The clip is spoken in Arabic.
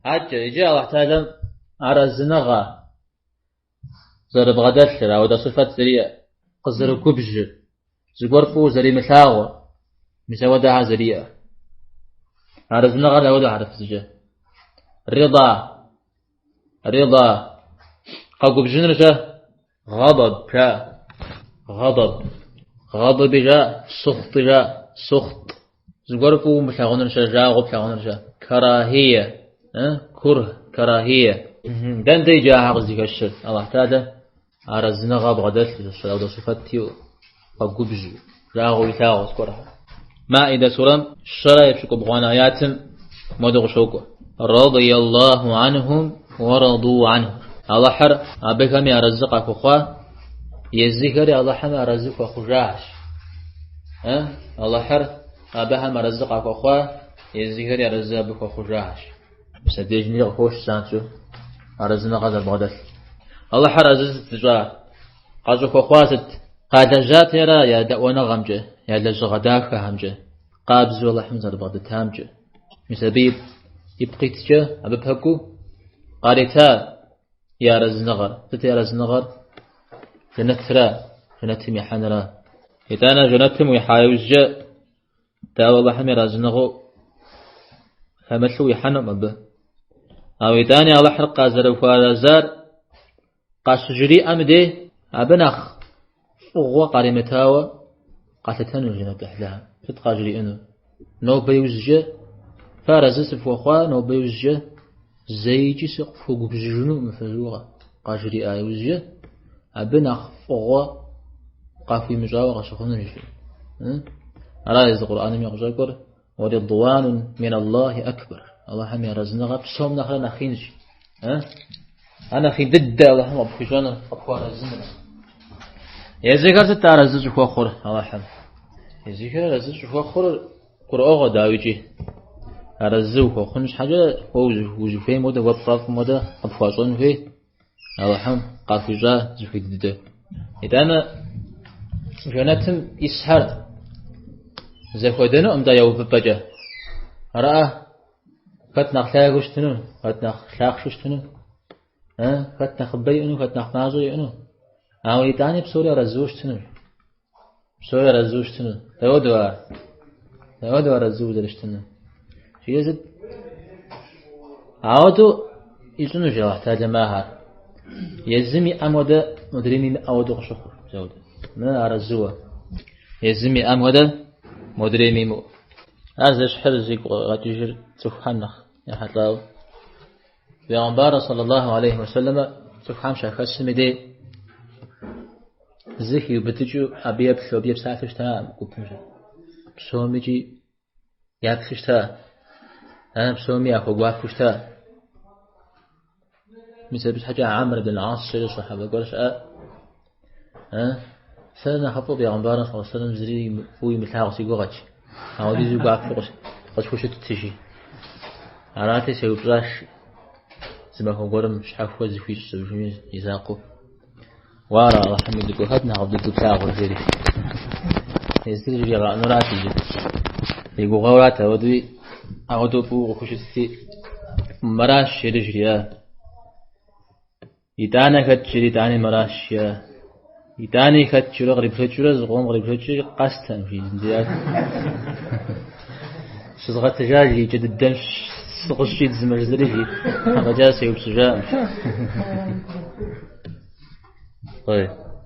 حاجة يجي الله تعالى على الزنغة زر بغداد أو ده صفات زرية قزر كبج زقرفو زري مثاوة مسودها زرية على الزنغة لا وده عرف زجا رضا قاقب جنرجة غضب جاء غضب جاء سخط زقرفو مثاغنرجة جاء غبثاغنرجة كراهية كراهية دان دي جاء عقزي كالشر الله تعالى على الزنغة بغداد لو ده صفات تيو قاقب جاء غبثاغ سكرها ما إذا سورة الشرع يبشكوا بغوانا آيات مدغ شوكوا رضي الله عنهم ورضوا عنه الله حر أبكم يرزقك أخوة يزكري الله حر يرزقك أخوجاش الله حر أبهم يرزقك أخوة يزكري يرزقك أخوجاش سديجني أخوش سانتو أرزنا قدر بغداد الله حر أزز تجار قاجوك أخوة قاد جات يرا يا دعوانا غمجة يا لجغداك همجة قابز والله حمزة بغداد همجة مسبيب يبقيت جا أببهكو قاريتا يا رزنغر تتي يا رزنغر جنترا جنتم يحنرا يتانا جنتم ويحايوز جا تا والله حمي رزنغو همشو يحنم أبه أو يتاني الله حرق قازر وفارزار قاسجري أمدي أبنخ أغوى قارمتاوى قاتتان الجنة أحلاها فتقاجري إنه نو بيوزجا فارزس فوخوا نو بيوزجا زيجي سقف وجبجنو مفزوغا قاجري آيوزجا أبنخ أغوى قافي مجاوى غشخون الجنة أرأيز القرآن يغجاكر ورضوان من الله أكبر الله حمي رزنغا بسهم نخلا نخينج أنا خي ضد الله حمي بخشانا أبخوار الزنغا يزيكار ستارزج فوخور الله حمي يزيكار رزج فوخور قرآغا داويجي أرزو فوخنش حاجة ووجو فيه مودا وبراف مودا أبخواشون فيه الله حمي قافي جا زفي ضد إذا أنا جناتم إسحار زفودنو أمدا يوببجا رأى فتنخ لاغوشتنو فتنخ لاغشوشتنو فتنخ بيئنو فتنخ نازويئنو أو يتاني بسوريا رزوشتنو بسوريا رزوشتنو تودوا رزوشتنو شي يزد عودو يسنو جوا تاجا ماهر يزمي أمودا مدريني أودو غشخور زود ما أرزوا يزمي أمودا مدريمي مو هذا شحر زيك غاتيجر تفحنخ يا حتلاو بيغمبار صلى الله عليه وسلم تفحم شاكس مدي زيكي بتجو أبيب شو بيب ساعتش تمام قبتمجا بسوميجي يابخشتا أنا بسومي أخو قوافشتا مثل بس حاجة عامر بن العاص شيء صحابة قولش سنة حفظ بيغمبار صلى الله عليه وسلم زري فوي مثل سيقوغج أو دي زي قوافش قد فوشت تتشي عراتي سيوبراش زباكو قرم شحفو زفيش سبشمي يزاقو وارا الله حمد لكو هدنا عبد الدكتاغ والجري يزكي جي نوراتي جي يقو غوراتا ودوي أغدو بو وخشتي مراش شرجريا يتانا كتشري تاني مراش يتاني كتشري غريب كتشري زغوم غريب كتشري قاستن في زنديات شزغة تجاجي جد الدمش سقشي تزمجزري رجاسي وبسجام طيب